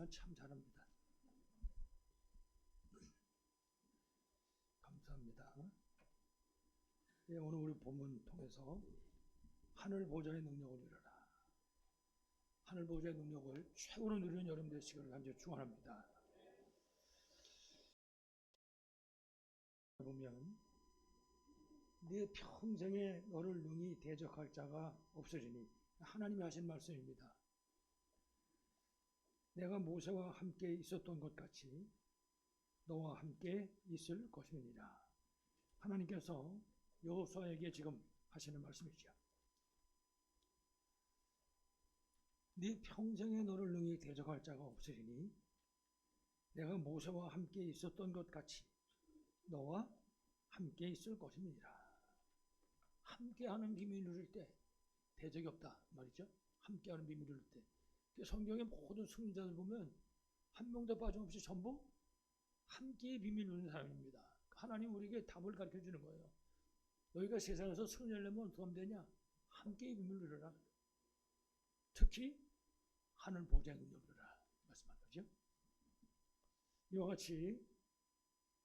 말씀하시면 참 잘합니다. 감사합니다. 예, 오늘 우리 본문 통해서 하늘 보좌의 능력을 누려라. 하늘 보좌의 능력을 최고로 누리는 여러분 되시기를 간절히 축원합니다. 보면 네 평생에 너를 능히 대적할 자가 없어지니, 하나님이 하신 말씀입니다. 내가 모세와 함께 있었던 것 같이 너와 함께 있을 것임이니라. 하나님께서 여호수아에게 지금 하시는 말씀이죠. 네 평생에 너를 능히 대적할 자가 없으리니 내가 모세와 함께 있었던 것 같이 너와 함께 있을 것입니다. 함께하는 비밀을 누릴 때 대적이 없다 말이죠. 함께하는 비밀을 누릴 때 성경의 모든 승리자들 보면 한 명도 빠짐없이 전부 함께의 비밀을 누리는 사람입니다. 하나님 우리에게 답을 가르쳐 주는 거예요. 너희가 세상에서 승리하려면 어떻게 하면 되냐? 함께의 비밀을 누려라. 특히 하늘 보좌의 능력을 누려라 말씀한 거죠. 이와 같이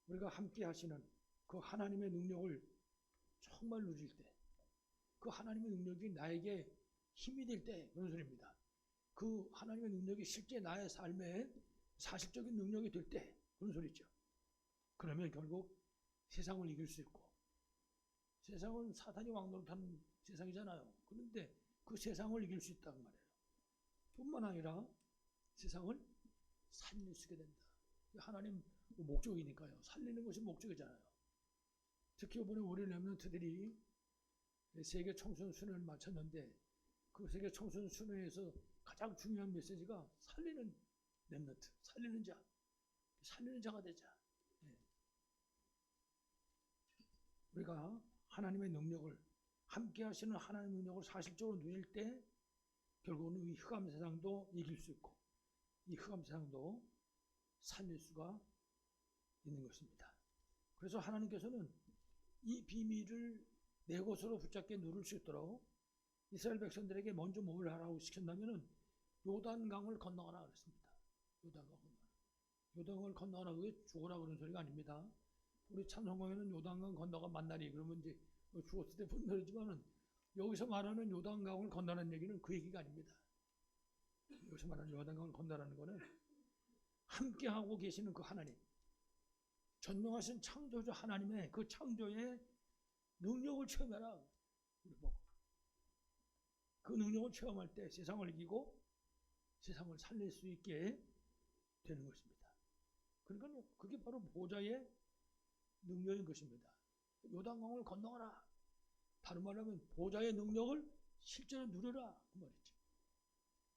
우리가 함께 하시는 그 하나님의 능력을 정말 누릴 때, 그 하나님의 능력이 나에게 힘이 될 때, 그런 소리입니다. 그 하나님의 능력이 실제 나의 삶에 사실적인 능력이 될 때, 그런 소리죠. 그러면 결국 세상을 이길 수 있고, 세상은 사탄이 왕노릇하는 세상이잖아요. 그런데 그 세상을 이길 수 있다는 말이에요. 뿐만 아니라 세상을 살릴 수 있게 된다. 하나님 목적이니까요. 살리는 것이 목적이잖아요. 특히 이번에 우리 렘넌트들이 세계 청소년 수련을 마쳤는데 그 세계 청소년 수련회에서 가장 중요한 메시지가 살리는 렘넌트, 살리는 자, 살리는 자가 되자. 우리가 하나님의 능력을, 함께 하시는 하나님의 능력을 사실적으로 누릴 때 결국은 이 흑암 세상도 이길 수 있고 이 흑암 세상도 살릴 수가 있는 것입니다. 그래서 하나님께서는 이 비밀을 내 것으로 붙잡게 누릴 수 있도록 이스라엘 백성들에게 먼저 뭘 하라고 시켰냐면은 요단강을 건너가라 그랬습니다. 요단강을 건너가라. 그게 죽어라 그런 소리가 아닙니다. 우리 찬송가에는 요단강 건너가 만나리 그러면 이제 죽었을 때 분노하지만은 여기서 말하는 요단강을 건너는 얘기는 그 얘기가 아닙니다. 여기서 말하는 요단강을 건너라는 거는 함께하고 계시는 그 하나님, 전능하신 창조주 하나님의 그 창조의 능력을 체험해라. 그 능력을 체험할 때 세상을 이기고 세상을 살릴 수 있게 되는 것입니다. 그러니까 그게 바로 보좌의 능력인 것입니다. 요단강을 건너가라. 다른 말로 하면 보좌의 능력을 실제로 누려라 그 말이죠.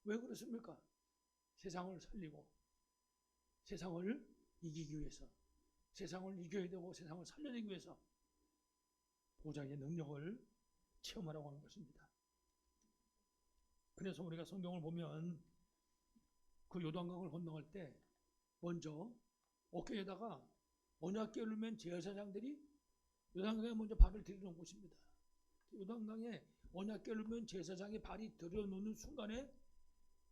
왜 그렇습니까? 세상을 살리고 세상을 이기기 위해서, 세상을 이겨야 되고 세상을 살려내기 위해서 보좌의 능력을 체험하라고 하는 것입니다. 그래서 우리가 성경을 보면 그 요단강을 건너갈 때 먼저 어깨에다가 언약궤를 맨 제사장들이 요단강에 먼저 발을 들여놓은 곳입니다. 요단강에 언약궤를 맨 제사장의 발이 들여놓는 순간에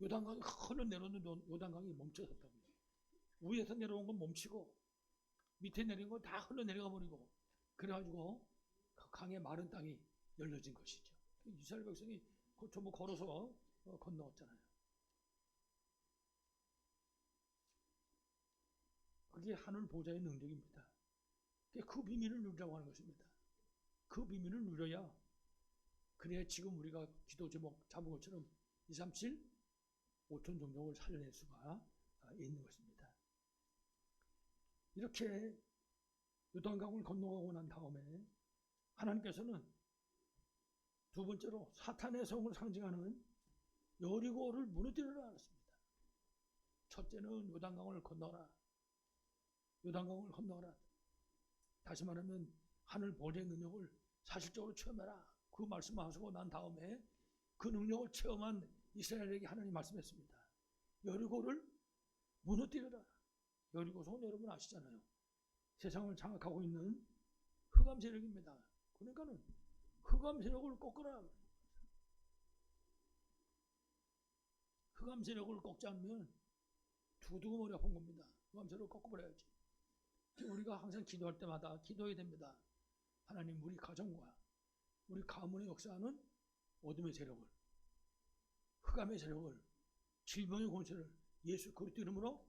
요단강이 흘러내려오는 요단강이 멈춰섰다고요. 위에서 내려온 건 멈추고 밑에 내린 건 다 흘러내려가 버리고 그래가지고 그 강의 마른 땅이 열려진 것이죠. 이스라엘 백성이 전부 걸어서 건너왔잖아요. 그게 하늘 보좌의 능력입니다. 그 비밀을 누리라고 하는 것입니다. 그 비밀을 누려야 그래야 지금 우리가 기도 제목 잡은 것처럼 237 5천 종족을 살려낼 수가 있는 것입니다. 이렇게 요단강을 건너가고 난 다음에 하나님께서는 두 번째로 사탄의 성을 상징하는 여리고를 무너뜨리라 하셨습니다. 첫째는 요단강을 건너라. 요단강을 건너라. 다시 말하면 하늘 보좌의 능력을 사실적으로 체험해라. 그 말씀을 하시고 난 다음에 그 능력을 체험한 이스라엘에게 하나님 말씀했습니다. 여리고를 무너뜨려라. 여리고성은 여러분 아시잖아요. 세상을 장악하고 있는 흑암 세력입니다. 그러니까는 흑암 세력을 꺾으라. 흑암 세력을 꺾지 않으면 두두고 머리 아픈 겁니다. 마음대로 꺾어버려야지. 우리가 항상 기도할 때마다 기도해야 됩니다. 하나님, 우리 가정과 우리 가문의 역사하는 어둠의 세력을, 흑암의 세력을, 질병의 권세를 예수 그리스도 이름으로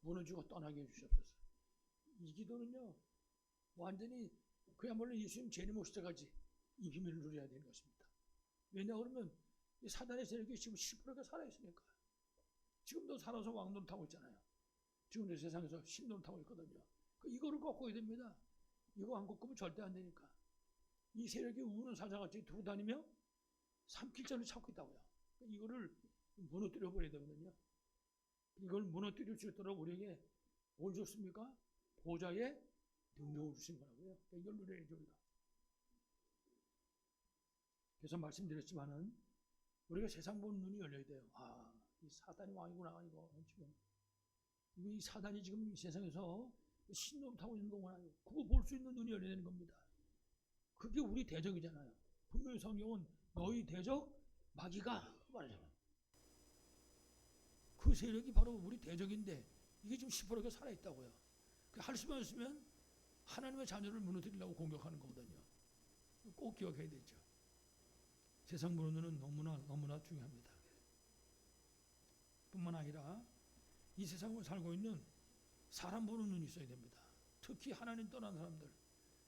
무너지고 떠나게 해주시옵소서. 이 기도는요, 완전히 그야말로 예수님 재림 오실 때까지 이 비밀을 누려야 되는 것입니다. 왜냐 그러면 이 사단의 세력이 지금 10%가 살아있으니까. 지금도 살아서 왕노릇 하고 있잖아요. 지금도 세상에서 신노릇 하고 있거든요. 이거를 꺾어야 됩니다. 이거 안 꺾으면 절대 안 되니까. 이 세력이 우는 사자같이 두고 다니며 삼킬 자를 찾고 있다고요. 이거를 무너뜨려 버려야 되거든요. 이걸 무너뜨릴 수 있도록 우리에게 뭘 줬습니까? 보좌의 능력을 주신 거라고요. 이걸 누려야죠, 우리가. 그래서 말씀드렸지만은 우리가 세상 보는 눈이 열려야 돼요. 아, 이 사단이 왕이구나. 이거 지금 이 사단이 지금 이 세상에서 신놈 타고 있는 거구나. 그거 볼 수 있는 눈이 열려야 되는 겁니다. 그게 우리 대적이잖아요. 분명히 성경은 너희 대적 마귀가 말하잖아요. 그 세력이 바로 우리 대적인데 이게 지금 10%가 살아있다고요. 할 수만 있으면 하나님의 자녀를 무너뜨리려고 공격하는 거거든요. 꼭 기억해야 되죠. 세상 보는 눈은 너무나 중요합니다. 뿐만 아니라 이 세상을 살고 있는 사람 보는 눈이 있어야 됩니다. 특히 하나님 떠난 사람들,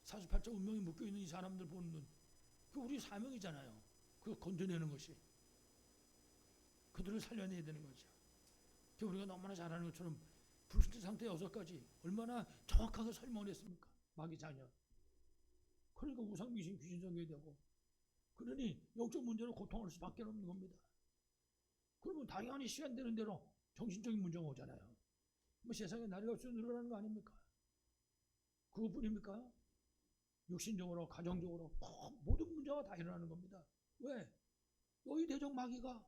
사주팔자 운명이 묶여있는 이 사람들 보는 눈, 그 우리 사명이잖아요. 그거 건져내는 것이. 그들을 살려내야 되는 거죠. 우리가 너무나 잘하는 것처럼 불신자 상태 6가지 얼마나 정확하게 설명을 했습니까? 마귀 자녀. 그러니까 우상 귀신 섬겨야 되고, 그러니 영적 문제로 고통할 수밖에 없는 겁니다. 그러면 당연히 시간 되는 대로 정신적인 문제가 오잖아요. 뭐 세상에 날이 갈수록 늘어나는 거 아닙니까? 그것뿐입니까? 육신적으로, 가정적으로 모든 문제가 다 일어나는 겁니다. 왜? 너희 대적 마귀가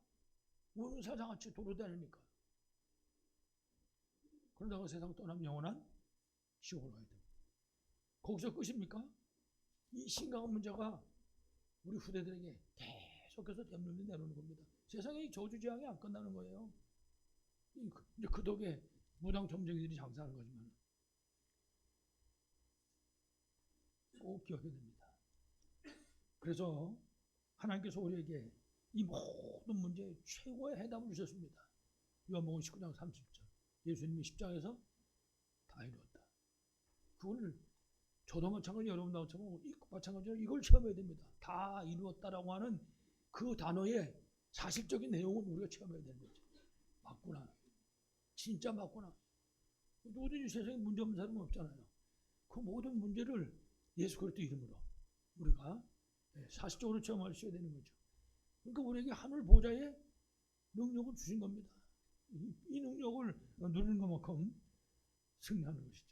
우는 사자같이 돌아다니니까. 그러다가 세상 떠나면 영원한 지옥으로 가야 됩니다. 거기서 끝입니까? 이 심각한 문제가 우리 후대들에게 계속해서 댐름이 내려오는 겁니다. 세상의 저주재앙이 안 끝나는 거예요. 이제 그 덕에 무당 점쟁이들이 장사하는 거지만 꼭 기억해야 됩니다. 그래서 하나님께서 우리에게 이 모든 문제에 최고의 해답을 주셨습니다. 요한복음 19장 30절. 예수님이 십자가에서 다 이루었다. 그거를 저도 마찬가지, 여러분도 마찬가지로 이걸 체험해야 됩니다. 다 이루었다라고 하는 그 단어의 사실적인 내용을 우리가 체험해야 되는 거죠. 맞구나. 진짜 맞구나. 누구든지 세상에 문제 없는 사람은 없잖아요. 그 모든 문제를 예수 그리스도 이름으로 우리가 사실적으로 체험할 수 있어야 되는 거죠. 그러니까 우리에게 하늘 보좌의 능력을 주신 겁니다. 이 능력을 누리는 것만큼 승리하는 것이죠.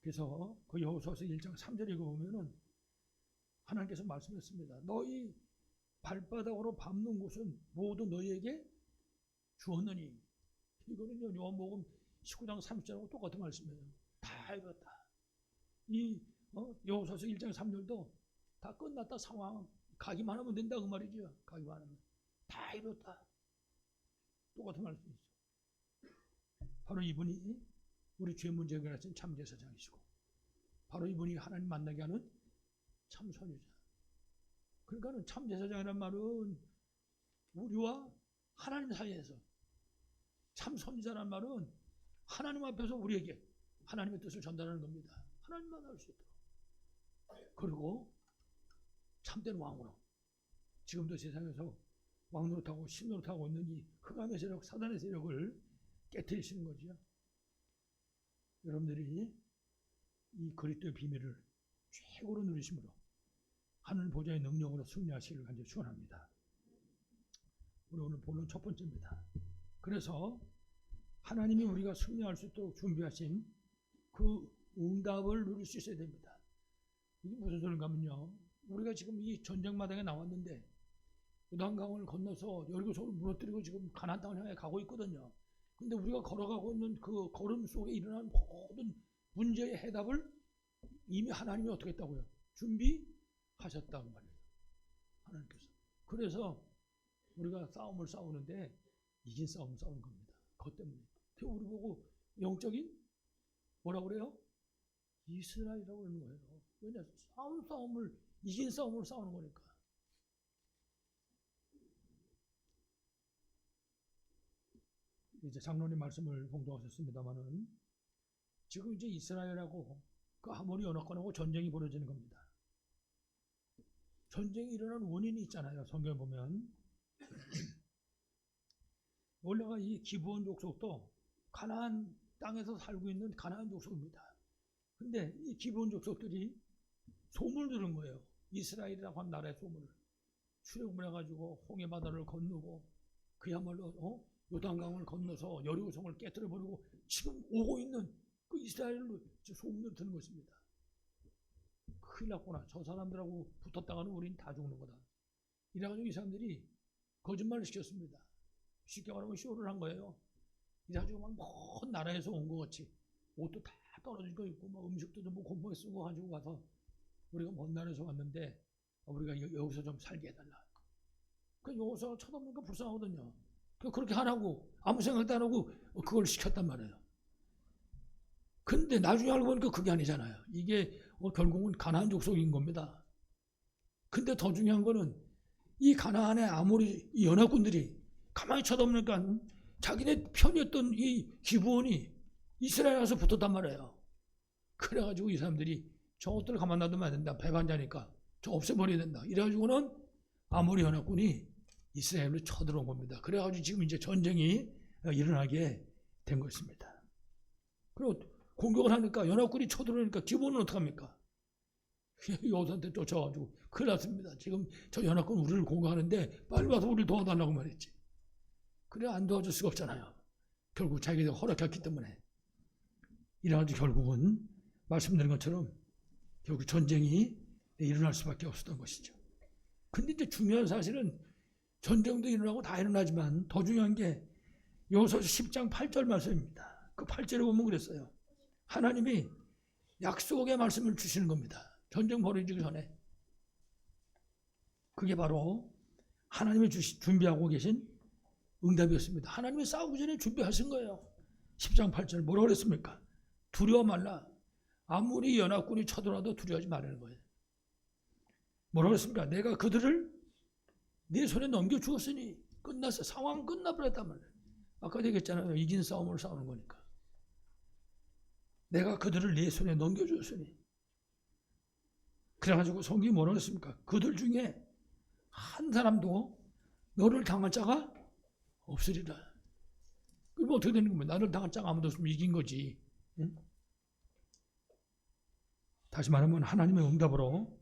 그래서 그 여호수아서 1장 3절에 보면은 하나님께서 말씀했습니다. 너희 발바닥으로 밟는 곳은 모두 너희에게 주었느니. 이거는요, 요한복음 19장 30절하고 똑같은 말씀이에요. 다 이뤘다. 이 여호수아서 1장 3절도 다 끝났다 상황. 가기만 하면 된다 그 말이죠. 가기만 하면 다 이뤘다. 똑같은 말씀이죠. 바로 이분이 우리 죄 문제 해결하신 참제사장이시고, 바로 이분이 하나님 만나게 하는 참 선유자. 그러니까 참제사장이란 말은 우리와 하나님 사이에서, 참 선유자란 말은 하나님 앞에서 우리에게 하나님의 뜻을 전달하는 겁니다. 하나님만 알 수 있도록. 그리고 참된 왕으로 지금도 세상에서 왕노릇하고 신노릇하고 있는 이 흑암의 세력, 사단의 세력을 깨트리시는 거죠. 여러분들이 이 그리스도의 비밀을 최고로 누리심으로 하늘 보좌의 능력으로 승리하시기를 간절히 축원합니다. 우리 오늘 본론 첫 번째입니다. 그래서 하나님이 우리가 승리할 수 있도록 준비하신 그 응답을 누릴 수 있어야 됩니다. 이게 무슨 소리인가 하면요, 우리가 지금 이 전쟁마당에 나왔는데 요단강을 건너서 여리고성을 무너뜨리고 지금 가나안 땅을 향해 가고 있거든요. 근데 우리가 걸어가고 있는 그 걸음 속에 일어난 모든 문제의 해답을 이미 하나님이 어떻게 했다고요? 준비하셨다고 말이에요. 하나님께서. 그래서 우리가 싸움을 싸우는데 이긴 싸움을 싸우는 겁니다. 그것 때문에. 우리 보고 영적인 뭐라고 그래요? 이스라엘이라고 그러는 거예요. 왜냐? 싸움을 이긴 싸움으로 싸우는 거니까. 이제 장로님 말씀을 봉독하셨습니다만은 지금 이제 이스라엘하고 그 아모리 연합군하고 전쟁이 벌어지는 겁니다. 전쟁이 일어난 원인이 있잖아요. 성경에 보면 원래가 이 기브온 족속도 가나안 땅에서 살고 있는 가나안 족속입니다. 근데 이 기브온 족속들이 소문을 들은 거예요. 이스라엘이라고 한 나라의 소문을 출애굽을 해가지고 홍해 바다를 건너고 그야말로 요단강을 건너서 여리고성을 깨뜨려 버리고 지금 오고 있는 그 이스라엘로 소문을 듣는 것입니다. 큰일 났구나. 저 사람들하고 붙었다가는 우린 다 죽는 거다. 이래가지고 이 사람들이 거짓말을 시켰습니다. 쉽게 말하면 쇼를 한 거예요. 이래가지고 막 먼 나라에서 온 것 같이 옷도 다 떨어진 거 있고 막 음식도 좀 공포에 쓰고 가지고 가서 우리가 먼 나라에서 왔는데 우리가 여기서 좀 살게 해달라. 그 여기서 쳐다보니까 불쌍하거든요. 그렇게 하라고 아무 생각도 안 하고 그걸 시켰단 말이에요. 근데 나중에 알고 보니까 그게 아니잖아요. 이게 결국은 가나안 족속인 겁니다. 근데 더 중요한 거는 이 가나안의 아모리 연합군들이 가만히 쳐다보니까 자기네 편이었던 이 기브온이 이스라엘 와서 붙었단 말이에요. 그래가지고 이 사람들이 저것들 가만 놔두면 안 된다. 배반자니까 저 없애버려야 된다. 이래가지고는 아모리 연합군이 이스라엘로 쳐들어온 겁니다. 그래가지고 지금 이제 전쟁이 일어나게 된 것입니다. 그리고 공격을 하니까 연합군이 쳐들어오니까 기본은 어떡합니까? 여호수아한테 쫓아가지고 큰일 났습니다. 지금 저 연합군 우리를 공격하는데 빨리 와서 우리를 도와달라고 말했지. 그래 안 도와줄 수가 없잖아요. 결국 자기가 허락했기 때문에. 이래가지고 결국은 말씀드린 것처럼 결국 전쟁이 일어날 수밖에 없었던 것이죠. 근데 이제 중요한 사실은 전쟁도 일어나고 다 일어나지만 더 중요한 게 여호수아서 10장 8절 말씀입니다. 그 8절에 보면 그랬어요. 하나님이 약속의 말씀을 주시는 겁니다. 전쟁 벌어지기 전에. 그게 바로 하나님이 준비하고 계신 응답이었습니다. 하나님이 싸우기 전에 준비하신 거예요. 10장 8절 뭐라고 그랬습니까? 두려워 말라. 아무리 연합군이 쳐들어와도 두려워하지 말라는 거예요. 뭐라고 그랬습니까? 내가 그들을 네 손에 넘겨주었으니 끝났어. 상황은 끝나버렸단 말이에요. 아까 얘기했잖아요. 이긴 싸움으로 싸우는 거니까. 내가 그들을 네 손에 넘겨주었으니. 그래가지고 성경이 뭐라고 했습니까? 그들 중에 한 사람도 너를 당할 자가 없으리라. 그럼 어떻게 되는 겁니까? 나를 당할 자가 아무도 없으면 이긴 거지. 응? 다시 말하면 하나님의 응답으로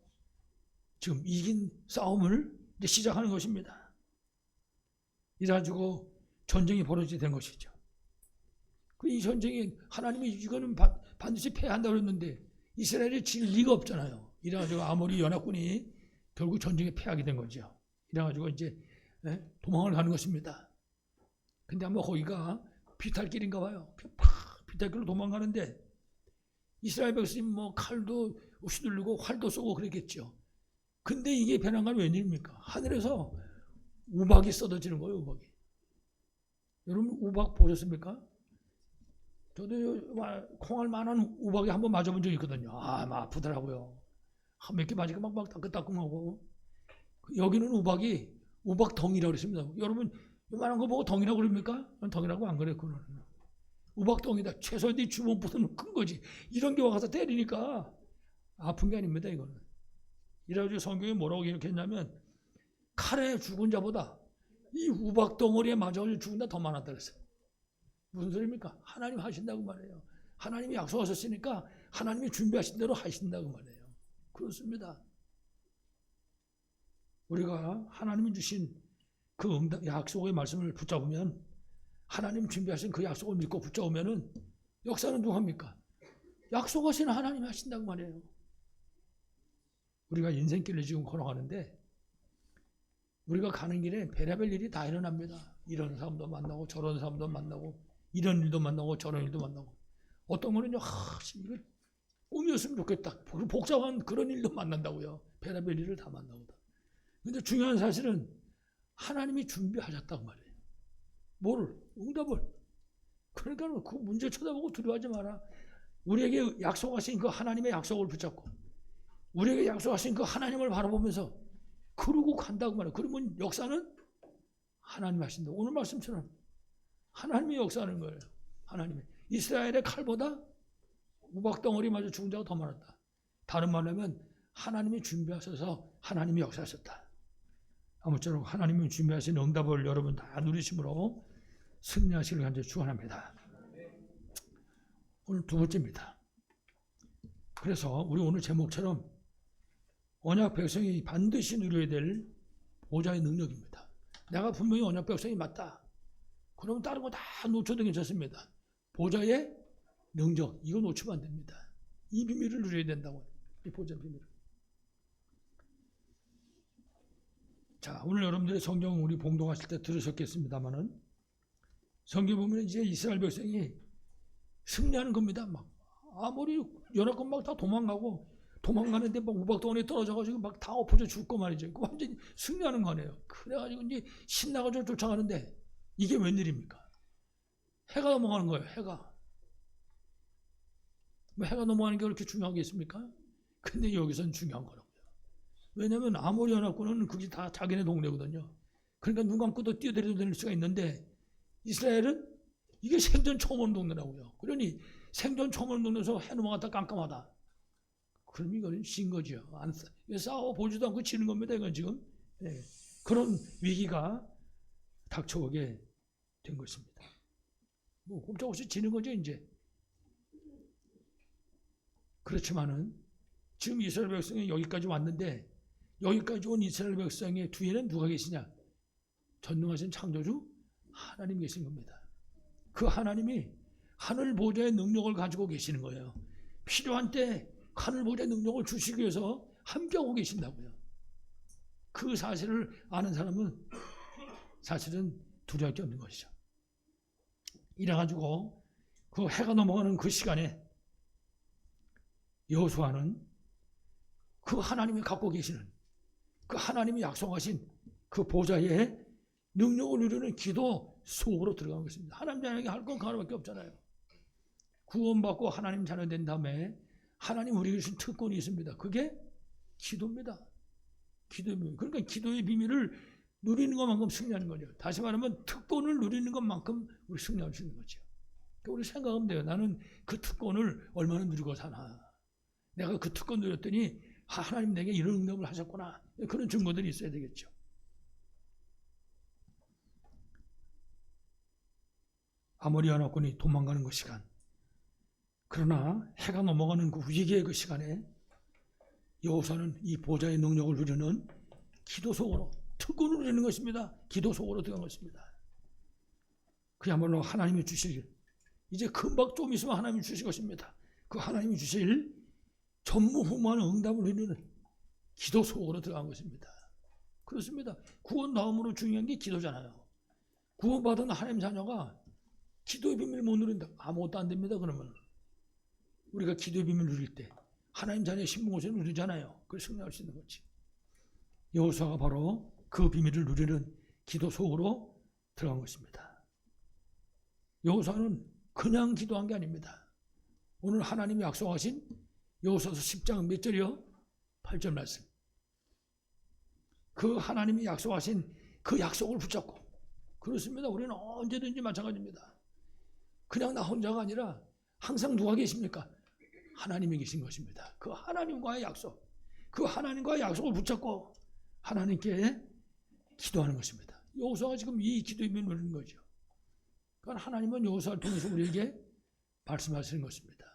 지금 이긴 싸움을 이제 시작하는 것입니다. 이래가지고 전쟁이 벌어지게 된 것이죠. 이 전쟁이 하나님이 이거는 반드시 패한다고 했는데 이스라엘이 질 리가 없잖아요. 이래가지고 아모리 연합군이 결국 전쟁에 패하게 된 거죠. 이래가지고 이제 도망을 가는 것입니다. 근데 아마 거기가 비탈길인가 봐요. 비탈길로 도망가는데 이스라엘 백성이 뭐 칼도 휘둘르고 활도 쏘고 그랬겠죠. 근데 이게 배낭간 웬일입니까? 하늘에서 우박이 쏟아지는 거예요. 우박이. 여러분 우박 보셨습니까? 저도 콩알 만한 우박에 한번 맞아본 적이 있거든요. 아프더라고요. 몇 개 맞으니까 막 따끔따끔하고. 여기는 우박이 우박덩이라고 그랬습니다. 여러분 이만한 거 보고 덩이라고 그럽니까? 덩이라고 안 그랬구나. 우박덩이다. 최소한 네 주먹보다는 큰 거지. 이런 게 와서 때리니까 아픈 게 아닙니다. 이거는. 이래가지고 성경이 뭐라고 기록했냐면 칼에 죽은 자보다 이 우박덩어리에 맞아가지고 죽은 자 더 많았다 그랬어요. 무슨 소리입니까? 하나님 하신다고 말해요. 하나님이 약속하셨으니까 하나님이 준비하신 대로 하신다고 말해요. 그렇습니다. 우리가 하나님이 주신 그 약속의 말씀을 붙잡으면 하나님 준비하신 그 약속을 믿고 붙잡으면은 역사는 누가 합니까? 약속하신 하나님이 하신다고 말해요. 우리가 인생길을 지금 걸어가는데 우리가 가는 길에 별의별 일이 다 일어납니다. 이런 사람도 만나고 저런 사람도 만나고 이런 일도 만나고 저런 일도 만나고 어떤 거는요 이거 꿈이었으면 좋겠다. 복잡한 그런 일도 만난다고요. 별의별 일을 다 만나고. 근데 중요한 사실은 하나님이 준비하셨다고 말이에요. 뭐를? 응답을. 그러니까 그 문제 쳐다보고 두려워하지 마라. 우리에게 약속하신 그 하나님의 약속을 붙잡고 우리에게 약속하신 그 하나님을 바라보면서 그러고 간다고 말이야. 그러면 역사는 하나님 하신다. 오늘 말씀처럼 하나님이 역사하는 거예요. 하나님이. 이스라엘의 칼보다 우박덩어리마저 죽은 자가 더 많았다. 다른 말로 하면 하나님이 준비하셔서 하나님이 역사하셨다. 아무쪼록 하나님이 준비하신 응답을 여러분 다 누리심으로 승리하시길 간절히 축원합니다. 오늘 두 번째입니다. 그래서 우리 오늘 제목처럼 언약 백성이 반드시 누려야 될 보좌의 능력입니다. 내가 분명히 언약 백성이 맞다. 그러면 다른 거 다 놓쳐도 괜찮습니다. 보좌의 능력, 이거 놓치면 안 됩니다. 이 비밀을 누려야 된다고. 이 보좌 비밀을. 자, 오늘 여러분들이 성경 우리 봉독하실 때 들으셨겠습니다만은 성경 보면 이제 이스라엘 백성이 승리하는 겁니다. 막 아무리 연합군 막 다 도망가는데 막 우박덩어리에 떨어져가지고 막 다 엎어져 죽고 말이죠. 완전히 승리하는 거네요. 그래가지고 이제 신나가지고 쫓아가는데 이게 웬일입니까? 해가 넘어가는 거예요. 해가. 뭐 해가 넘어가는 게 그렇게 중요하겠습니까? 근데 여기서는 중요한 거라고요. 왜냐하면 아모리 연합군은 그게 다 자기네 동네거든요. 그러니까 눈 감고도 뛰어들어다닐 수가 있는데 이스라엘은 이게 생전 처음 오는 동네라고요. 그러니 생전 처음 오는 동네에서 해 넘어갔다 깜깜하다. 그럼 이거는 진 거죠. 싸워보지도 않고 지는 겁니다. 이건 지금. 네. 그런 위기가 닥쳐오게 된 것입니다. 뭐 꼼짝없이 지는 거죠 이제. 그렇지만은 지금 이스라엘 백성이 여기까지 왔는데 여기까지 온 이스라엘 백성의 뒤에는 누가 계시냐? 전능하신 창조주 하나님 계신 겁니다. 그 하나님이 하늘 보좌의 능력을 가지고 계시는 거예요. 필요한 때 하늘 보좌의 능력을 주시기 위해서 함께하고 계신다고요. 그 사실을 아는 사람은 사실은 두려울 게 없는 것이죠. 이래가지고 그 해가 넘어가는 그 시간에 여호수아는 그 하나님이 갖고 계시는 그 하나님이 약속하신 그 보좌의 능력을 누리는 기도 속으로 들어간 것입니다. 하나님 자녀에게 할 건 그 하나밖에 없잖아요. 구원받고 하나님 자녀 된 다음에 하나님 우리에게 주신 특권이 있습니다. 그게 기도입니다. 기도의 비밀. 그러니까 기도의 비밀을 누리는 것만큼 승리하는 거죠. 다시 말하면 특권을 누리는 것만큼 우리 승리할 수 있는 거죠. 그러니까 우리 생각하면 돼요. 나는 그 특권을 얼마나 누리고 사나. 내가 그 특권 누렸더니 하나님 내게 이런 응답을 하셨구나. 그런 증거들이 있어야 되겠죠. 아모리 연합군이 도망가는 그 시간. 그러나 해가 넘어가는 그 위기의 그 시간에 여호수아는 이 보좌의 능력을 누리는 기도 속으로 특권을 누리는 것입니다. 기도 속으로 들어간 것입니다. 그야말로 하나님이 주실 이제 금방 좀 있으면 하나님이 주실 것입니다. 그 하나님이 주실 전무후무한 응답을 누리는 기도 속으로 들어간 것입니다. 그렇습니다. 구원 다음으로 중요한 게 기도잖아요. 구원받은 하나님 자녀가 기도의 비밀을 못 누린다. 아무것도 안 됩니다. 그러면 우리가 기도의 비밀을 누릴 때 하나님 자녀의 신분을 누리잖아요. 그걸 승리할 수 있는 거지. 여호수아가 바로 그 비밀을 누리는 기도 속으로 들어간 것입니다. 여호수아는 그냥 기도한 게 아닙니다. 오늘 하나님이 약속하신 여호수아서 10장 몇 절이요? 8절 말씀. 그 하나님이 약속하신 그 약속을 붙잡고 그렇습니다. 우리는 언제든지 마찬가지입니다. 그냥 나 혼자가 아니라 항상 누가 계십니까? 하나님이 계신 것입니다. 그 하나님과의 약속, 그 하나님과의 약속을 붙잡고 하나님께 기도하는 것입니다. 여호수아가 지금 이 기도의 비밀을 누리는 거죠. 그러니까 하나님은 여호수아를 통해서 우리에게 말씀하시는 것입니다.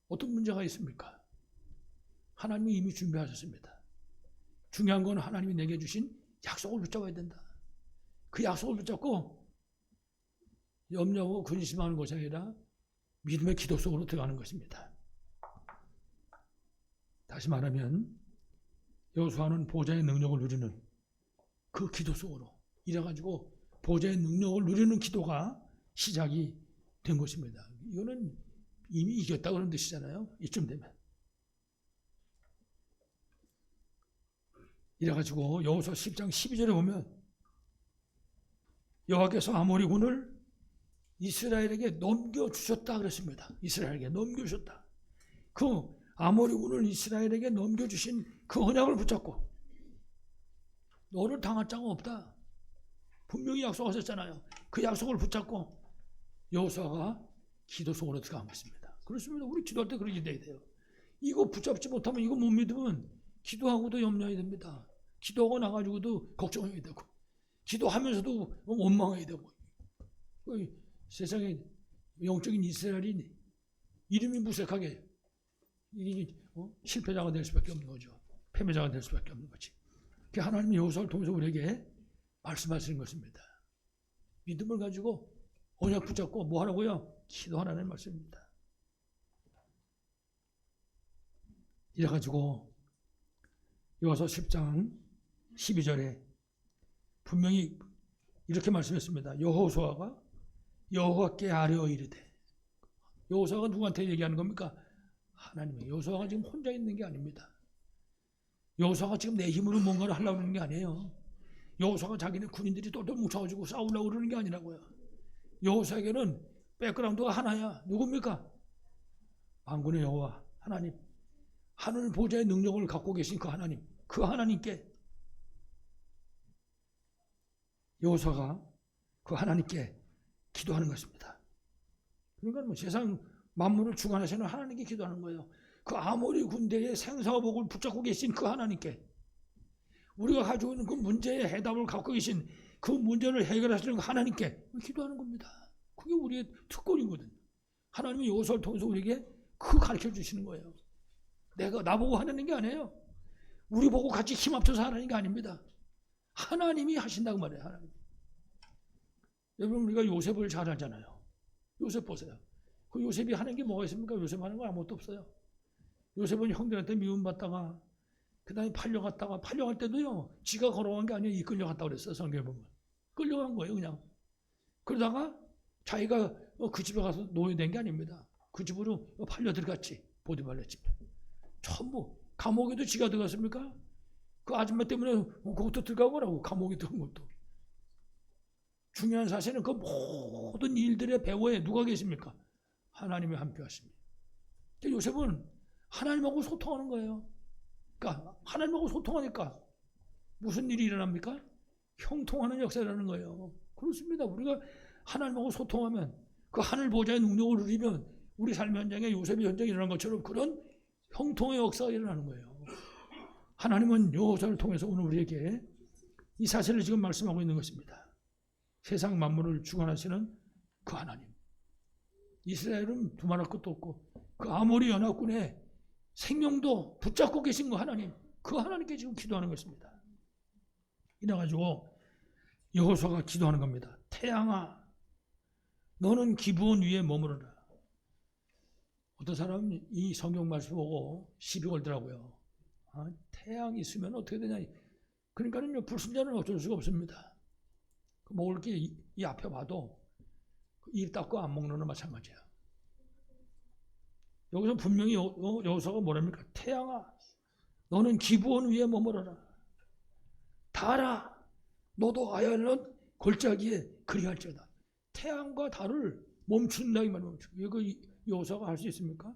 어떤 문제가 있습니까? 하나님이 이미 준비하셨습니다. 중요한 건 하나님이 내게 주신 약속을 붙잡아야 된다. 그 약속을 붙잡고 염려하고 근심하는 것이 아니라 믿음의 기도 속으로 들어가는 것입니다. 다시 말하면 여호수아는 보좌의 능력을 누리는 그 기도 속으로 이래가지고 보좌의 능력을 누리는 기도가 시작이 된 것입니다. 이거는 이미 이겼다 그런 뜻이잖아요. 이쯤 되면. 이래가지고 여호수아 10장 12절에 보면 여호와께서 아모리군을 이스라엘에게 넘겨주셨다 그랬습니다. 이스라엘에게 넘겨주셨다. 그 아모리군을 이스라엘에게 넘겨주신 그 언약을 붙잡고 너를 당할 자가 없다. 분명히 약속하셨잖아요. 그 약속을 붙잡고 여호수아가 기도 속으로 들어간 것입니다. 그렇습니다. 우리 기도할 때 그렇게 돼야 돼요. 이거 붙잡지 못하면, 이거 못 믿으면 기도하고도 염려해야 됩니다. 기도하고 나가지고도 걱정해야 되고, 기도하면서도 원망해야 되고. 세상에 영적인 이스라엘이 이름이 무색하게 실패자가 될 수밖에 없는 거죠. 패배자가 될 수밖에 없는 거지. 하나님이 여호수아를 통해서 우리에게 말씀하시는 것입니다. 믿음을 가지고 언약 붙잡고 뭐 하라고요? 기도하라는 말씀입니다. 이래가지고 여호수아 10장 12절에 분명히 이렇게 말씀했습니다. 여호수아가 여호와께 아뢰어 이르되. 여호수아가 누구한테 얘기하는 겁니까? 하나님의. 여호수아가 지금 혼자 있는 게 아닙니다. 여호수아가 지금 내 힘으로 뭔가를 하려고 하는 게 아니에요. 여호수아가 자기네 군인들이 똘똘 뭉쳐가지고 싸우려고 그러는 게 아니라고요. 여호수아에게는 백그라운드가 하나야. 누굽니까? 만군의 여호와 하나님, 하늘 보좌의 능력을 갖고 계신 그 하나님, 그 하나님께 여호수아가 그 하나님께 기도하는 것입니다. 그러니까 뭐 세상 만물을 주관하시는 하나님께 기도하는 거예요. 그 아모리 군대의 생사와 복을 붙잡고 계신 그 하나님께, 우리가 가지고 있는 그 문제의 해답을 갖고 계신 그 문제를 해결하시는 그 하나님께 기도하는 겁니다. 그게 우리의 특권이거든요. 하나님이 여호수아를 통해서 우리에게 그 가르쳐 주시는 거예요. 내가 나보고 하는 게 아니에요. 우리 보고 같이 힘 합쳐서 하는 게 아닙니다. 하나님이 하신다고 말해요. 하나님. 여러분, 우리가 요셉을 잘 알잖아요. 요셉 보세요. 그 요셉이 하는 게 뭐가 있습니까? 요셉 하는 거 아무것도 없어요. 요셉은 형들한테 미움받다가 그 다음에 팔려갔다가, 팔려갈 때도요, 지가 걸어간 게 아니에요. 이끌려갔다고 그랬어요. 성경에 보면. 끌려간 거예요, 그냥. 그러다가 자기가 그 집에 가서 노예된 게 아닙니다. 그 집으로 팔려 들어갔지. 보디발의 집에. 전부. 감옥에도 지가 들어갔습니까? 그 아줌마 때문에 그것도 들어가고라고. 감옥에 들어간 것도. 중요한 사실은 그 모든 일들의 배후에 누가 계십니까? 하나님이 함께 하십니다. 요셉은 하나님하고 소통하는 거예요. 그러니까 하나님하고 소통하니까 무슨 일이 일어납니까? 형통하는 역사가 일어나는 거예요. 그렇습니다. 우리가 하나님하고 소통하면, 그 하늘 보좌의 능력을 누리면 우리 삶 현장에 요셉의 현장이 일어난 것처럼 그런 형통의 역사가 일어나는 거예요. 하나님은 여호수아를 통해서 오늘 우리에게 이 사실을 지금 말씀하고 있는 것입니다. 세상 만물을 주관하시는 그 하나님. 이스라엘은 두말할 것도 없고 그 아모리 연합군의 생명도 붙잡고 계신 그 하나님, 그 하나님께 지금 기도하는 것입니다. 이래가지고 여호수아가 기도하는 겁니다. 태양아, 너는 기브온 위에 머무르라. 어떤 사람은 이 성경 말씀 보고 시비 걸더라고요. 태양이 있으면 어떻게 되냐. 그러니까는요, 불신자는 어쩔 수가 없습니다. 먹을 게 이 앞에 봐도 입 닫고 안 먹는 거 마찬가지야. 여기서 분명히 여호수아가 뭐랍니까? 태양아, 너는 기브온 위에 머무러라. 달아, 너도 아얄론 골짜기에 그리할지어다. 태양과 달을 멈춘다 이 말이에요. 이거 여호수아가 할 수 있습니까?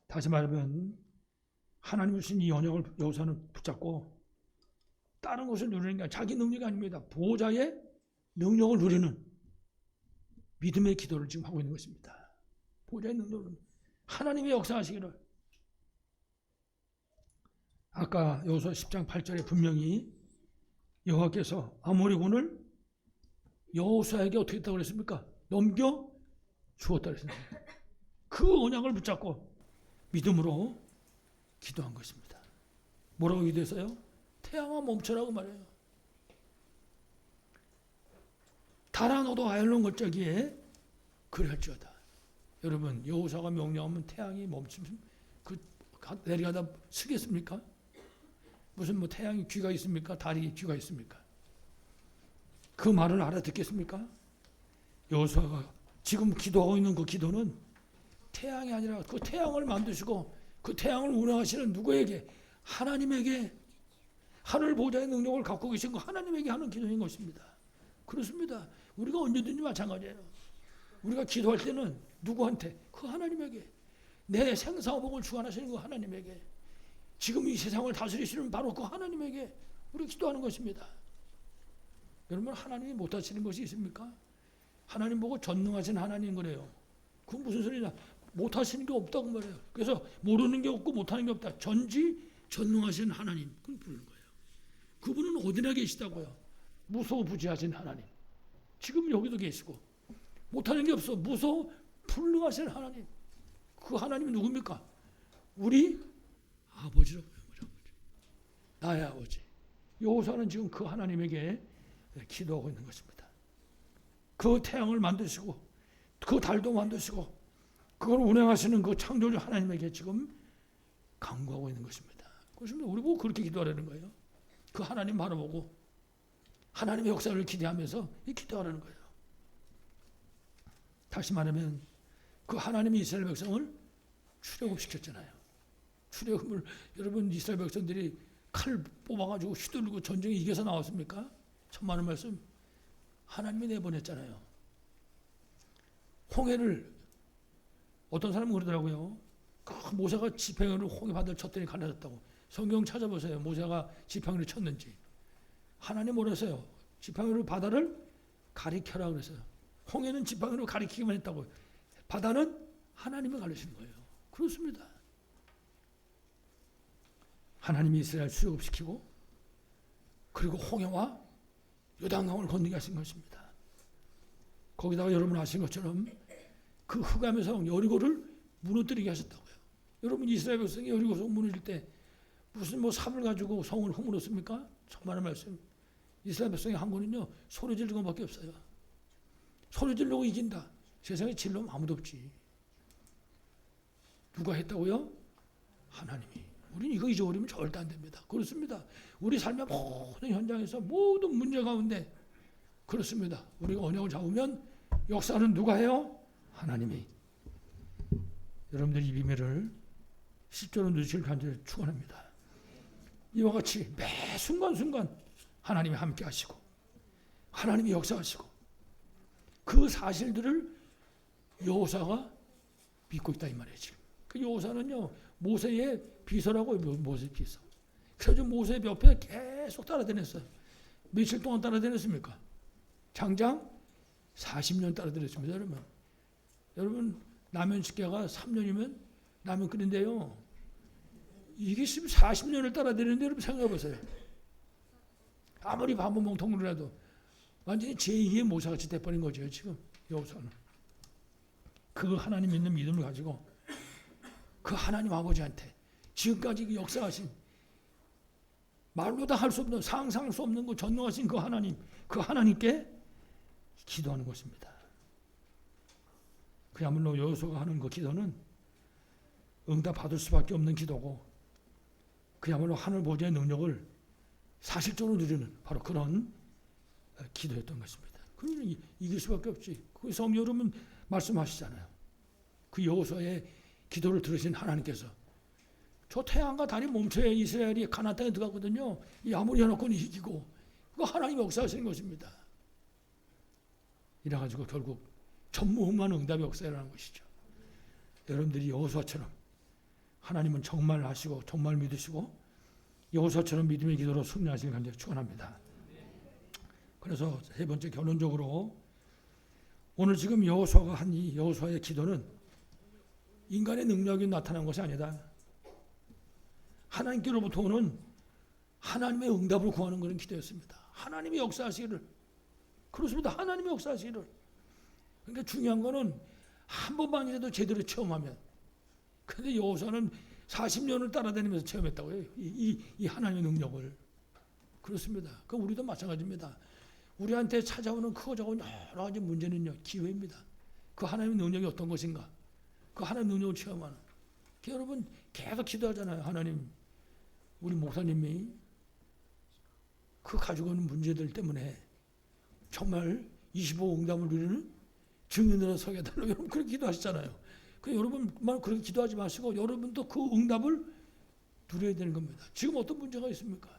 다시 말하면 하나님이 주신 이 언약을 여호수아는 붙잡고 다른 것을 누리는 게 아니라 자기 능력이 아닙니다. 보호자의 능력을 누리는 믿음의 기도를 지금 하고 있는 것입니다. 보호자의 능력을, 하나님의 역사하시기를. 아까 여호수아 10장 8절에 분명히 여호와께서 아모리군을 여호수아에게 어떻게 했다고 그랬습니까? 넘겨 주었다 그랬습니다. 그 언약을 붙잡고 믿음으로 기도한 것입니다. 뭐라고 기도했어요? 태양아 멈춰라고 말해요. 달아 너도 아얄론 골짜기에 그리할지어다. 여러분, 여호수아가 명령하면 태양이 멈추면 그 내려가다 서겠습니까? 무슨 뭐 태양이 귀가 있습니까? 달이 귀가 있습니까? 그 말을 알아듣겠습니까? 여호수아가 지금 기도하고 있는 그 기도는 태양이 아니라 그 태양을 만드시고 그 태양을 운행하시는 누구에게? 하나님에게, 하늘 보좌의 능력을 갖고 계신 그 하나님에게 하는 기도인 것입니다. 그렇습니다. 우리가 언제든지 마찬가지예요. 우리가 기도할 때는 누구한테? 그 하나님에게. 내 생사복을 주관하시는 그 하나님에게. 지금 이 세상을 다스리시는 바로 그 하나님에게 우리가 기도하는 것입니다. 여러분, 하나님이 못하시는 것이 있습니까? 하나님 보고 전능하신 하나님 그래요. 그건 무슨 소리냐? 못하시는 게 없다고 말해요. 그래서 모르는 게 없고 못하는 게 없다. 전지전능하신 하나님, 그걸 부르는 거예요. 그분은 어디나 계시다고요? 무소부지하신 하나님. 지금 여기도 계시고 못하는 게 없어. 무소불능하신 하나님. 그 하나님이 누굽니까? 우리 아버지라고요. 우리 아버지. 나의 아버지. 여호수아는 지금 그 하나님에게 기도하고 있는 것입니다. 그 태양을 만드시고 그 달도 만드시고 그걸 운행하시는 그 창조주 하나님에게 지금 간구하고 있는 것입니다. 그래서 우리 보고 그렇게 기도하라는 거예요. 그 하나님 바라보고 하나님의 역사를 기대하면서 기도하라는 거예요. 다시 말하면 그 하나님이 이스라엘 백성을 출애굽시켰잖아요. 출애굽을 여러분 이스라엘 백성들이 칼 뽑아가지고 휘두르고 전쟁에 이겨서 나왔습니까? 천만의 말씀. 하나님이 내보냈잖아요. 홍해를 어떤 사람은 그러더라고요. 그 모세가 지팡이로 홍해 바다를 쳤더니 갈라졌다고. 성경 찾아보세요. 모세가 지팡이를 쳤는지. 하나님 뭐랬어요? 지팡이로 바다를 가리켜라 그랬어요. 홍해는 지팡이로 가리키기만 했다고. 바다는 하나님이 가르치는 거예요. 그렇습니다. 하나님이 이스라엘 출애굽시키고 그리고 홍해와 요단강을 건너게 하신 것입니다. 거기다가 여러분 아신 것처럼 그 흑암의 성 여리고를 무너뜨리게 하셨다고요. 여러분 이스라엘 백성이 여리고 성 무너질 때 무슨 뭐 삽을 가지고 성을 허물었습니까? 정말의 말씀. 이스라엘 백성이 한 거는요 소리 지르는 것밖에 없어요. 소리 지르고 이긴다. 세상에 질러면 아무도 없지. 누가 했다고요? 하나님이. 우리는 이거 잊어버리면 절대 안 됩니다. 그렇습니다. 우리 삶의 모든 현장에서 모든 문제 가운데 그렇습니다. 우리가 언약을 잡으면 역사는 누가 해요? 하나님이. 여러분들 이 비밀을 실제로 누리실 간절히 축원합니다. 이와 같이 매 순간순간 하나님이 함께 하시고 하나님이 역사하시고 그 사실들을 여호수아가 믿고 있다 이 말이에요. 지금. 그 여호수아는요 모세의 비서라고 모세의 비서. 그래서 모세의 옆에 계속 따라다녔어요. 며칠 동안 따라다녔습니까? 장장 40년 따라다녔습니다. 여러분 라면 집게가 3년이면 라면 끓인데요. 이게 지금 40년을 따라다니는데 여러분 생각해 보세요. 아무리 바보 멍텅이라도 완전히 제2의 모사같이 돼버린 거죠. 지금 여호수아는. 그 하나님 믿는 믿음을 가지고 그 하나님 아버지한테 지금까지 역사하신 말로 다 할 수 없는 상상할 수 없는 거 전능하신 그 하나님, 그 하나님께 기도하는 것입니다. 그야말로 여호수아가 하는 그 기도는 응답 받을 수밖에 없는 기도고 그야말로 하늘 보좌의 능력을 사실적으로 누리는 바로 그런 기도였던 것입니다. 그러면 이길 수밖에 없지. 그래서 여러분 말씀하시잖아요. 그 여호수아의 기도를 들으신 하나님께서 저 태양과 달이 멈춰야 이스라엘이 가나안 땅에 들어갔거든요. 이 아모리 연합군이 이기고 그거 하나님이 역사하시는 것입니다. 이래가지고 결국 전무후무한 응답의 역사라는 것이죠. 여러분들이 여호수아처럼 하나님은 정말 아시고 정말 믿으시고 여호수아처럼 믿음의 기도로 승리하시길 간절히 축원합니다. 그래서 세 번째 결론적으로 오늘 지금 여호수아가 한 이 여호수아의 기도는 인간의 능력이 나타난 것이 아니다. 하나님께로부터 오는 하나님의 응답을 구하는 그런 기도였습니다. 하나님이 역사하시기를. 그렇습니다. 하나님이 역사하시기를. 그러니까 중요한 거는 한 번만이라도 제대로 체험하면. 그런데 여호수아는 40년을 따라다니면서 체험했다고 해요. 이 하나님의 능력을. 그렇습니다. 그 우리도 마찬가지입니다. 우리한테 찾아오는 크고 작은 여러 가지 문제는요. 기회입니다. 그 하나님의 능력이 어떤 것인가. 그 하나님의 능력을 체험하는. 여러분 계속 기도하잖아요. 하나님. 우리 목사님이 그 가지고 있는 문제들 때문에 정말 25 응답을 누리는 증인으로 서게 해달라고 여러분 그렇게 기도하시잖아요. 그 여러분만 그렇게 기도하지 마시고 여러분도 그 응답을 누려야 되는 겁니다. 지금 어떤 문제가 있습니까?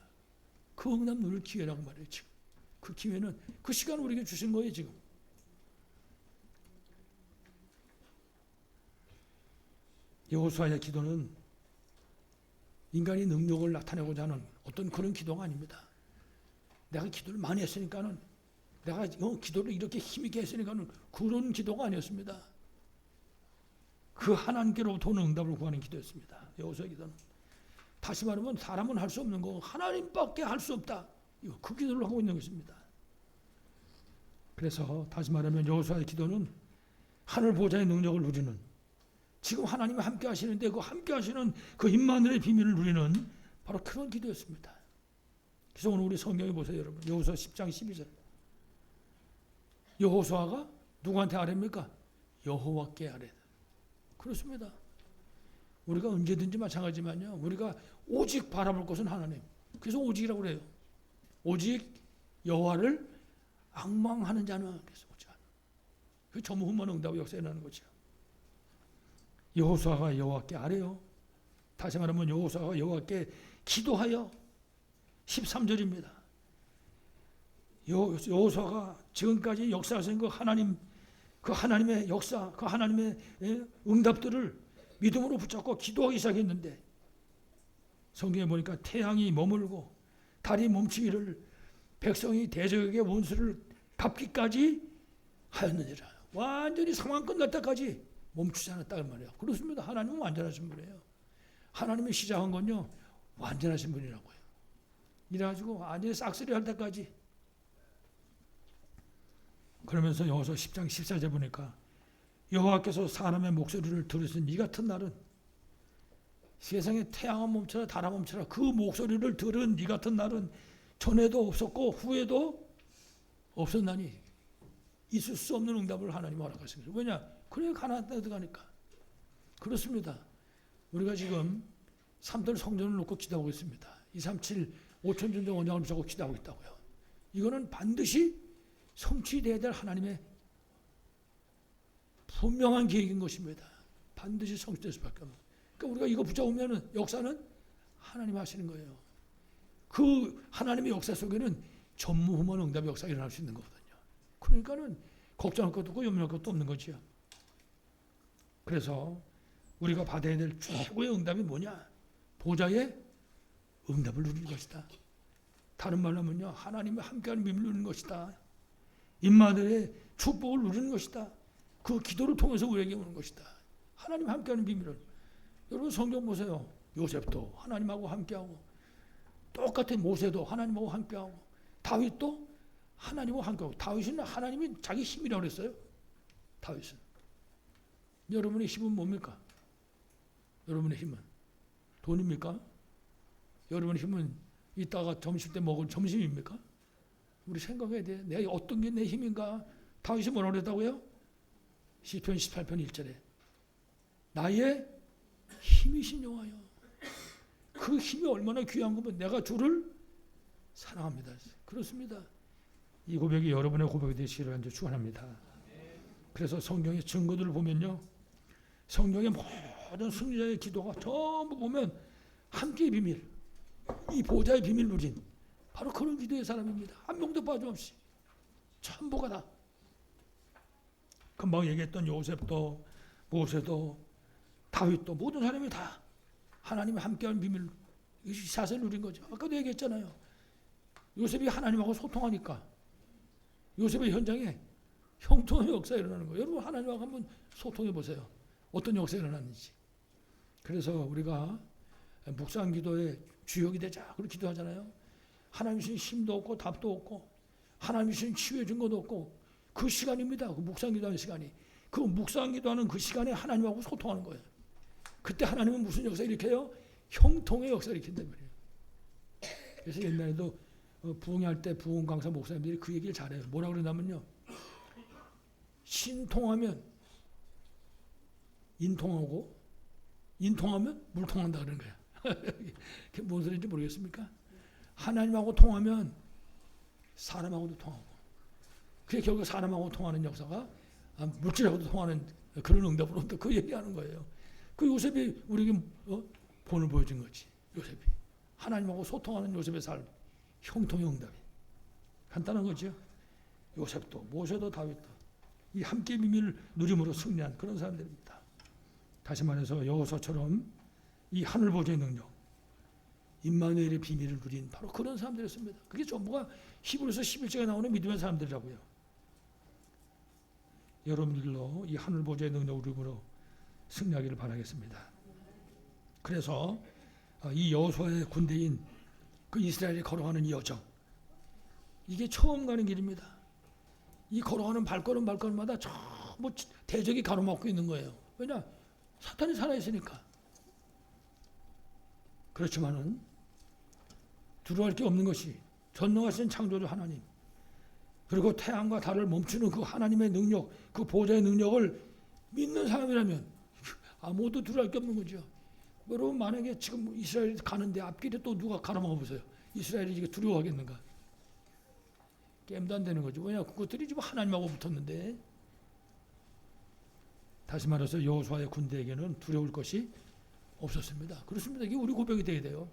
그 응답 누릴 기회라고 말해요. 지금 그 기회는 그 시간을 우리에게 주신 거예요. 지금 여호수아의 기도는 인간이 능력을 나타내고자 하는 어떤 그런 기도가 아닙니다. 내가 기도를 많이 했으니까는, 내가 기도를 이렇게 힘있게 했으니까는 그런 기도가 아니었습니다. 그 하나님께로부터 오는 응답을 구하는 기도였습니다. 여호수아의 기도는. 다시 말하면 사람은 할 수 없는 거 하나님밖에 할 수 없다. 그 기도를 하고 있는 것입니다. 그래서 다시 말하면 여호수아의 기도는 하늘 보좌의 능력을 누리는, 지금 하나님이 함께 하시는데 그 함께 하시는 그 임마누엘의 비밀을 누리는 바로 그런 기도였습니다. 그래서 오늘 우리 성경에 보세요, 여러분. 여호수아 10장 12절. 여호수아가 누구한테 아뢰입니까? 여호와께 아뢰. 그렇습니다. 우리가 언제든지 마찬가지지만요, 우리가 오직 바라볼 것은 하나님. 그래서 오직이라고 그래요. 오직 여호와를 앙망하는 자는 그래서 오직 하나. 그 전무후무한 응답의 역사에 나는 거죠. 여호수아가 여호와께 아뢰요. 다시 말하면 여호수아가 여호와께 기도하여 13절입니다. 여호수아가 지금까지 역사하신 그 하나님, 그 하나님의 역사, 그 하나님의 응답들을 믿음으로 붙잡고 기도하기 시작했는데, 성경에 보니까 태양이 머물고 달이 멈추기를, 백성이 대적에게 원수를 갚기까지 하였느니라. 완전히 상황 끝날 때까지 멈추지 않았다 그 말이에요. 그렇습니다. 하나님은 완전하신 분이에요. 하나님이 시작한 건요, 완전하신 분이라고요. 이래가지고 완전히 싹쓸이 할 때까지. 그러면서 여호수아 10장 14절 보니까 여호와께서 사람의 목소리를 들으신 이 같은 날은, 세상에 태양아 멈춰라 달아 멈춰라 그 목소리를 들은 이 같은 날은 전에도 없었고 후에도 없었나니, 있을 수 없는 응답을 하나님이 허락하십니다. 왜냐? 그래 가나안 땅에 들어가니까. 그렇습니다. 우리가 지금 삼돌 성전을 놓고 기도하고 있습니다. 237 5천전대 원장을 붙잡고 기도하고 있다고요. 이거는 반드시 성취되어야 될 하나님의 분명한 계획인 것입니다. 반드시 성취될 수밖에 없는. 그러니까 우리가 이거 붙잡으면 역사는 하나님 하시는 거예요. 그 하나님의 역사 속에는 전무후무한 응답의 역사가 일어날 수 있는 거거든요. 그러니까는 걱정할 것도 없고 염려할 것도 없는 거지요. 그래서 우리가 받아야 될 최고의 응답이 뭐냐? 보좌의 응답을 누리는 것이다. 다른 말로 하면요, 하나님의 함께하는 비밀을 누리는 것이다. 임마누엘의 축복을 누리는 것이다. 그 기도를 통해서 우리에게 오는 것이다. 하나님 함께하는 비밀을. 여러분 성경 보세요. 요셉도 하나님하고 함께하고, 똑같은 모세도 하나님하고 함께하고, 다윗도 하나님하고 함께하고. 다윗은 하나님이 자기 힘이라고 그랬어요. 다윗은. 여러분의 힘은 뭡니까? 여러분의 힘은 돈입니까? 여러분의 힘은 이따가 점심 때 먹을 점심입니까? 우리 생각해야 돼. 내가 어떤 게 내 힘인가? 다윗이 뭐라고 그랬다고요? 시편 18편 1절에 나의 힘이신 여호와여. 그 힘이 얼마나 귀한 거면 내가 주를 사랑합니다. 그렇습니다. 이 고백이 여러분의 고백이 되시기를 간절히 축원합니다. 그래서 성경의 증거들을 보면요, 성경의 모든 승리자의 기도가 전부 보면 함께의 비밀, 이 보좌의 비밀 누린 바로 그런 기도의 사람입니다. 한 명도 빠짐없이 전부가 다. 금방 얘기했던 요셉도 모세도 다윗도 모든 사람이 다 하나님이 함께하는 비밀, 이 사실을 누린 거죠. 아까도 얘기했잖아요. 요셉이 하나님하고 소통하니까 요셉의 현장에 형통의 역사가 일어나는 거예요. 여러분 하나님하고 한번 소통해 보세요. 어떤 역사가 일어났는지. 그래서 우리가 묵상 기도의 주역이 되자 그렇게 기도하잖아요. 하나님 주신 힘도 없고 답도 없고 하나님 주신 치유해 준 것도 없고 그 시간입니다. 그 묵상 기도하는 시간이. 그 묵상 기도하는 그 시간에 하나님하고 소통하는 거예요. 그때 하나님은 무슨 역사를 일으켜요? 형통의 역사를 일으킨단 말이에요. 그래서 옛날에도 부흥할 때 부흥 강사 목사님들이 그 얘기를 잘해요. 뭐라고 그러냐면요, 신통하면 인통하고 인통하면 물통한다 그러는 거야. 그게 뭔 소리인지 모르겠습니까? 하나님하고 통하면 사람하고도 통하고, 그게 결국 사람하고 통하는 역사가 물질하고도 통하는 그런 응답으로 또 그 얘기하는 거예요. 그 요셉이 우리에게 본을 보여준 거지. 요셉이 하나님하고 소통하는 요셉의 삶, 형통의 응답이 간단한 거죠. 요셉도 모세도 다윗도 이 함께 비밀을 누림으로 승리한 그런 사람들입니다. 다시 말해서 여호수아처럼 이 하늘 보좌의 능력, 임마누엘의 비밀을 누린 바로 그런 사람들이었습니다. 그게 전부가 히브리서 11장에 나오는 믿음의 사람들이라고요. 여러분들로 이 하늘 보좌의 능력을 누리므로 승리하기를 바라겠습니다. 그래서 이 여호수아의 군대인 그 이스라엘이 걸어가는 이 여정, 이게 처음 가는 길입니다. 이 걸어가는 발걸음마다 전부 대적이 가로막고 있는 거예요. 왜냐? 사탄이 살아있으니까. 그렇지만은 두려워할 게 없는 것이 전능하신 창조주 하나님, 그리고 태양과 달을 멈추는 그 하나님의 능력, 그 보좌의 능력을 믿는 사람이라면 아무것도 두려워할 게 없는 거죠. 여러분, 만약에 지금 이스라엘이 가는데 앞길에 또 누가 가로막아 보세요. 이스라엘이 이게 두려워하겠는가? 게임도 안 되는 거죠. 왜냐? 그것들이 지금 하나님하고 붙었는데. 다시 말해서 여호수아의 군대에게는 두려울 것이 없었습니다. 그렇습니다. 이게 우리 고백이 돼야 돼요.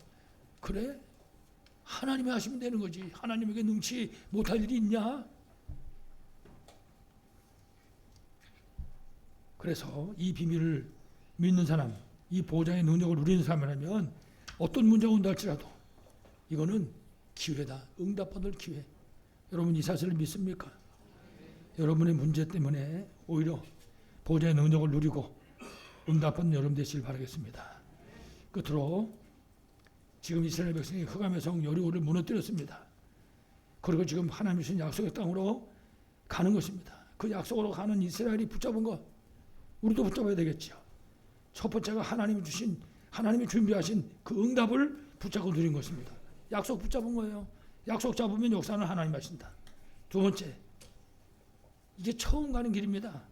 그래? 하나님이 하시면 되는 거지. 하나님에게 능치 못할 일이 있냐? 그래서 이 비밀을 믿는 사람, 이 보좌의 능력을 누리는 사람이라면 어떤 문제가 온다 할지라도 이거는 기회다. 응답받을 기회. 여러분 이 사실을 믿습니까? 여러분의 문제 때문에 오히려 보좌의 능력을 누리고 응답받는 여러분 되시길 바라겠습니다. 끝으로 지금 이스라엘 백성이 흑암의 성 여리고를 무너뜨렸습니다. 그리고 지금 하나님이 주신 약속의 땅으로 가는 것입니다. 그 약속으로 가는 이스라엘이 붙잡은 것, 우리도 붙잡아야 되겠죠. 첫 번째가 하나님이 준비하신 그 응답을 붙잡고 누린 것입니다. 약속 붙잡은 거예요. 약속 잡으면 역사는 하나님 하신다. 두 번째, 이게 처음 가는 길입니다.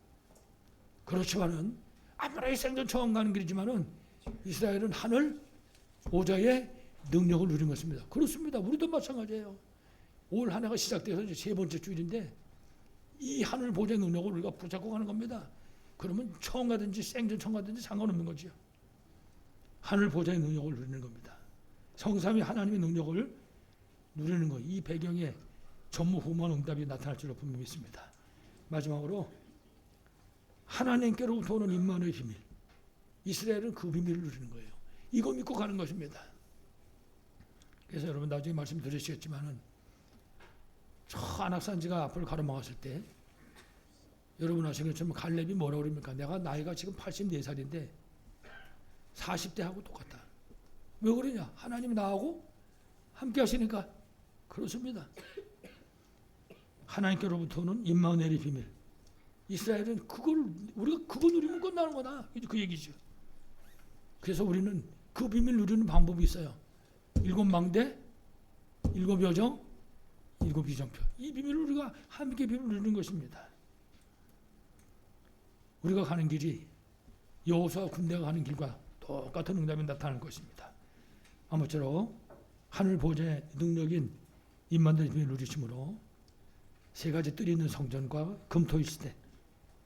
그렇지만은 아무리 생전 처음 가는 길이지만은 이스라엘은 하늘 보좌의 능력을 누린 것입니다. 그렇습니다. 우리도 마찬가지예요. 올 한 해가 시작돼서 이제 세 번째 주일인데 이 하늘 보좌의 능력을 우리가 붙잡고 가는 겁니다. 그러면 처음 가든지 생전 처음 가든지 상관없는 거죠. 하늘 보좌의 능력을 누리는 겁니다. 성삼위 하나님의 능력을 누리는 것, 이 배경에 전무후무한 응답이 나타날 줄로 분명히 믿습니다. 마지막으로 하나님께로부터 오는 임마누엘의 비밀, 이스라엘은 그 비밀을 누리는 거예요. 이거 믿고 가는 것입니다. 그래서 여러분 나중에 말씀드리시겠지만은 저 안악산지가 앞을 가로막았을 때 여러분 아시는 것처럼 갈렙이 뭐라고 그럽니까? 내가 나이가 지금 84살인데 40대하고 똑같다. 왜 그러냐? 하나님이 나하고 함께 하시니까. 그렇습니다. 하나님께로부터는 임마누엘의 비밀. 이스라엘은 우리가 그걸 누리면 끝나는 거다. 그 얘기죠. 그래서 우리는 그 비밀 누리는 방법이 있어요. 7망대, 7여정, 7비전표. 이 비밀을 우리가 함께 비밀을 누리는 것입니다. 우리가 가는 길이 여호수아 군대가 가는 길과 똑같은 응답이 나타날 것입니다. 아무쪼록 하늘 보좌의 능력인 임마누엘의 비밀을 누리심으로 세 가지 뜰이 있는 성전과 금토일 시대,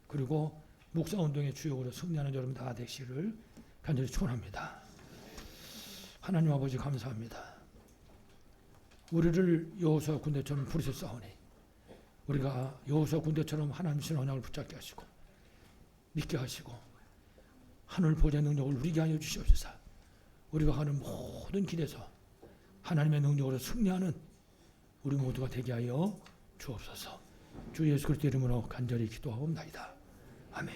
그리고 묵상운동의 주역으로 승리하는 여러분 다 되시기를 간절히 축원합니다. 하나님 아버지 감사합니다. 우리를 여호수아 군대처럼 부르셨사오니 우리가 여호수아 군대처럼 하나님 신 언약을 붙잡게 하시고 믿게 하시고 하늘 보좌의 능력을 누리게 하여 주시옵소서. 우리가 가는 모든 길에서 하나님의 능력으로 승리하는 우리 모두가 되게 하여 주옵소서. 주 예수 그리스도 이름으로 간절히 기도하옵나이다. 아멘.